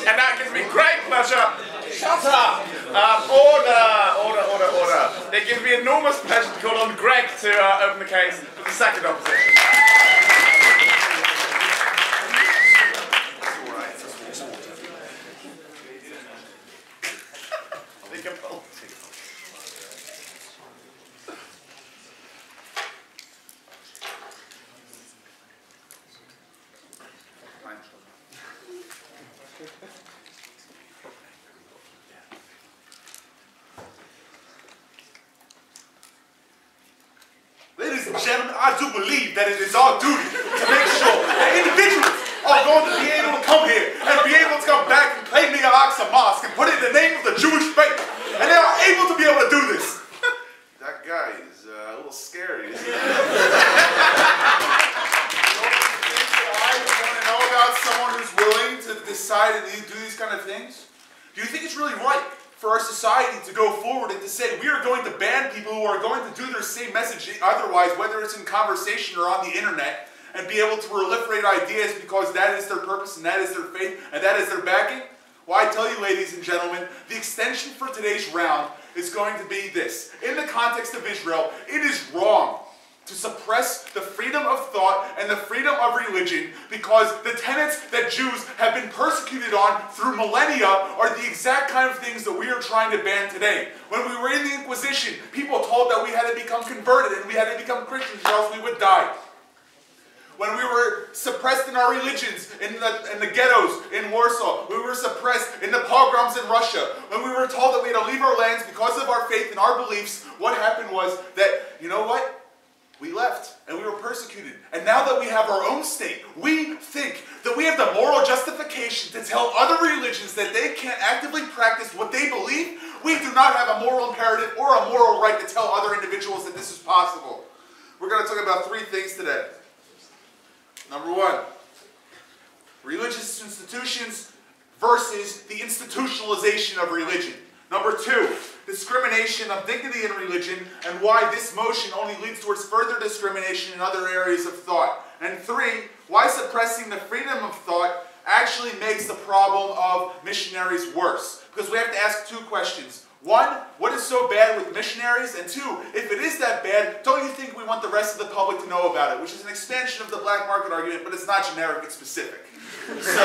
And now it gives me great pleasure. Shut up! Order. It gives me enormous pleasure to call on Greg to open the case for the second opposition. Ladies and gentlemen, I do believe that it is our duty to make sure that individuals are going to be able to come here and be able to come back and claim the Al-Aqsa Mosque and put it in the name of the Jewish faith. And they are able to be able to do this. That guy is a little scary, isn't he? I want to know about someone who's willing to decide and do these kind of things. Do you think it's really right for our society to go forward and to say we are going to ban people who are going to do their same message otherwise, whether it's in conversation or on the internet, and be able to proliferate ideas because that is their purpose and that is their faith and that is their backing? Well, I tell you, ladies and gentlemen, the extension for today's round is going to be this. In the context of Israel, it is wrong to suppress the freedom of thought and the freedom of religion because the tenets that Jews have been persecuted on through millennia are the exact kind of things that we are trying to ban today. When we were in the Inquisition, people told that we had to become converted and we had to become Christians or else we would die. When we were suppressed in our religions, in the ghettos in Warsaw, we were suppressed in the pogroms in Russia, when we were told that we had to leave our lands because of our faith and our beliefs, what happened was that, you know what? We left and we were persecuted. And now that we have our own state, we think that we have the moral justification to tell other religions that they can't actively practice what they believe. We do not have a moral imperative or a moral right to tell other individuals that this is possible. We're going to talk about three things today. Number one, religious institutions versus the institutionalization of religion. Number two, discrimination of dignity in religion and why this motion only leads towards further discrimination in other areas of thought. And three, why suppressing the freedom of thought actually makes the problem of missionaries worse. Because we have to ask two questions. One, what is so bad with missionaries? And two, if it is that bad, don't you think we want the rest of the public to know about it? Which is an expansion of the black market argument, but it's not generic, it's specific. So,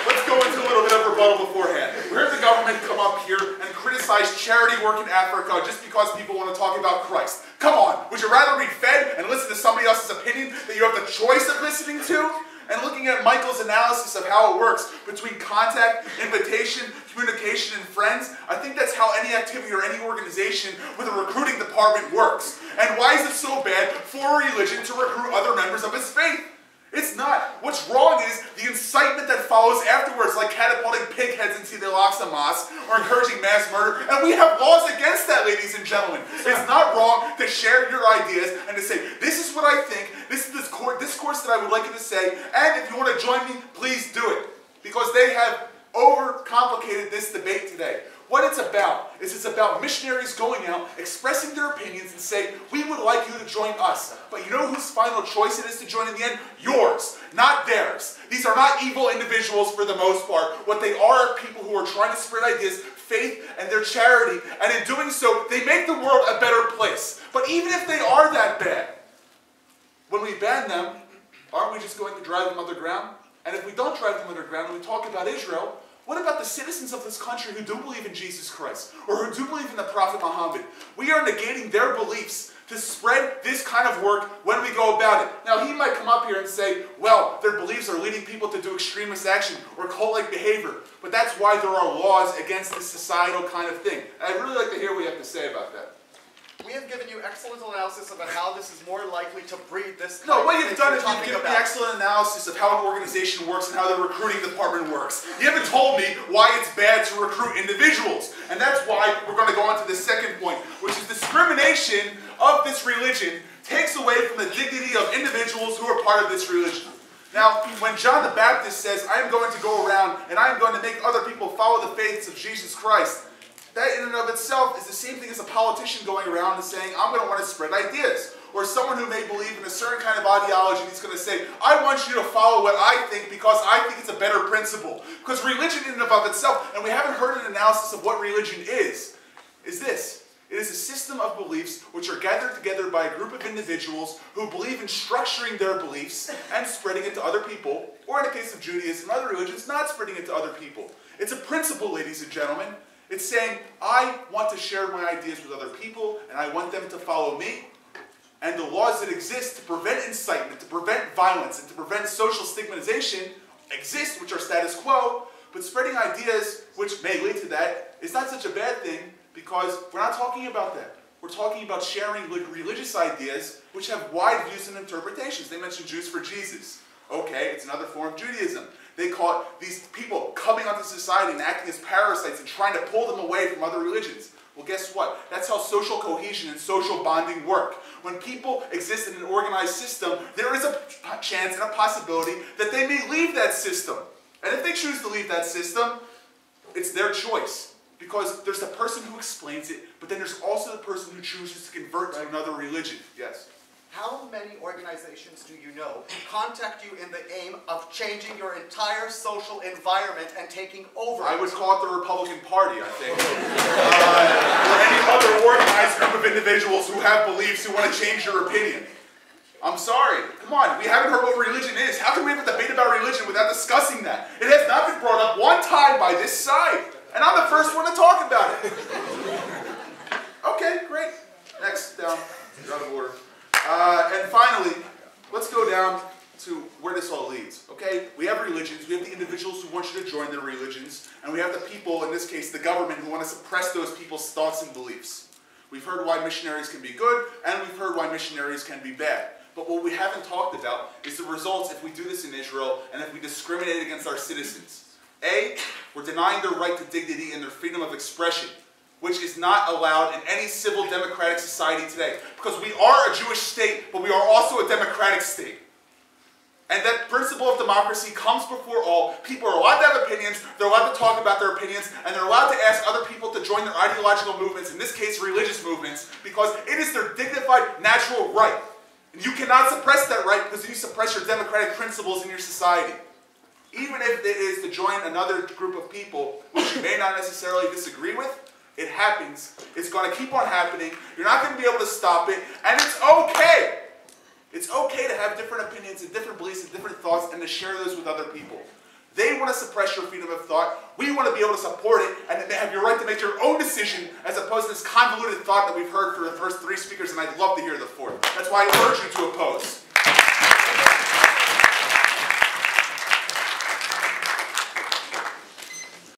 let's go into a little bit of rebuttal beforehand. We heard the government come up here and criticize charity work in Africa just because people want to talk about Christ. Come on, would you rather be fed and listen to somebody else's opinion that you have the choice of listening to? And looking at Michael's analysis of how it works between contact, invitation, communication, and friends, I think that's how any activity or any organization with a recruiting department works. And why is it so bad for a religion to recruit other members of its faith? It's not. What's wrong is the incitement that follows afterwards, like catapulting pig heads into the Al-Aqsa Mosque or encouraging mass murder. And we have laws against that, ladies and gentlemen. It's not wrong to share your ideas and to say, this is what I think, this is this discourse that I would like you to say, and if you want to join me, please do it. Because they have overcomplicated this debate today. What it's about is it's about missionaries going out, expressing their opinions and saying, we would like you to join us. But you know whose final choice it is to join in the end? Yours, not theirs. These are not evil individuals for the most part. What they are people who are trying to spread ideas, faith, and their charity. And in doing so, they make the world a better place. But even if they are that bad, when we ban them, aren't we just going to drive them underground? And if we don't drive them underground and we talk about Israel, what about the citizens of this country who do believe in Jesus Christ or who do believe in the Prophet Muhammad? We are negating their beliefs to spread this kind of work when we go about it. Now, he might come up here and say, well, their beliefs are leading people to do extremist action or cult-like behavior, but that's why there are laws against this societal kind of thing. And I'd really like to hear what you have to say about that. We have given you excellent analysis about how this is more likely to breed this kind No, of what you've done is you've given me about. excellent analysis of how an organization works and how the recruiting department works. You haven't told me why it's bad to recruit individuals. And that's why we're going to go on to the second point, which is discrimination of this religion takes away from the dignity of individuals who are part of this religion. Now, when John the Baptist says, I am going to go around and I am going to make other people follow the faiths of Jesus Christ, that in and of itself is the same thing as a politician going around and saying, I'm going to want to spread ideas. or someone who may believe in a certain kind of ideology, and he's going to say, I want you to follow what I think because I think it's a better principle. Because religion in and of itself, and we haven't heard an analysis of what religion is this. It is a system of beliefs which are gathered together by a group of individuals who believe in structuring their beliefs and spreading it to other people, or in the case of Judaism and other religions, not spreading it to other people. It's a principle, ladies and gentlemen. It's saying, I want to share my ideas with other people, and I want them to follow me. And the laws that exist to prevent incitement, to prevent violence, and to prevent social stigmatization exist, which are status quo, but spreading ideas which may lead to that is not such a bad thing, because we're not talking about that. We're talking about sharing religious ideas which have wide views and interpretations. They mentioned Jews for Jesus. Okay, it's another form of Judaism. They call it these people coming onto society and acting as parasites and trying to pull them away from other religions. Well, guess what? That's how social cohesion and social bonding work. When people exist in an organized system, there is a chance and a possibility that they may leave that system. And if they choose to leave that system, it's their choice. Because there's the person who explains it, but then there's also the person who chooses to convert to another religion. Yes? How many organizations do you know contact you in the aim of changing your entire social environment and taking over I would call it the Republican Party, I think. Or any other organized group of individuals who have beliefs who want to change your opinion. I'm sorry. Come on, we haven't heard what religion is. How can we have a debate about religion without discussing that? It has not been brought up one time by this side. And I'm the first one to talk about it. Okay, great. Next, down. You're out of order. And finally, let's go down to where this all leads. Okay, we have religions. We have the individuals who want you to join their religions. And we have the people, in this case, the government, who want to suppress those people's thoughts and beliefs. We've heard why missionaries can be good, and we've heard why missionaries can be bad. But what we haven't talked about is the results if we do this in Israel and if we discriminate against our citizens. A, we're denying their right to dignity and their freedom of expression, which is not allowed in any civil democratic society today. Because we are a Jewish state, but we are also a democratic state. And that principle of democracy comes before all. People are allowed to have opinions, they're allowed to talk about their opinions, and they're allowed to ask other people to join their ideological movements, in this case religious movements, because it is their dignified, natural right. And you cannot suppress that right because you suppress your democratic principles in your society. Even if it is to join another group of people, which you may not necessarily disagree with, it happens. It's going to keep on happening. You're not going to be able to stop it, and it's okay. It's okay to have different opinions and different beliefs and different thoughts and to share those with other people. They want to suppress your freedom of thought. We want to be able to support it and have your right to make your own decision as opposed to this convoluted thought that we've heard for the first three speakers, and I'd love to hear the fourth. That's why I urge you to oppose.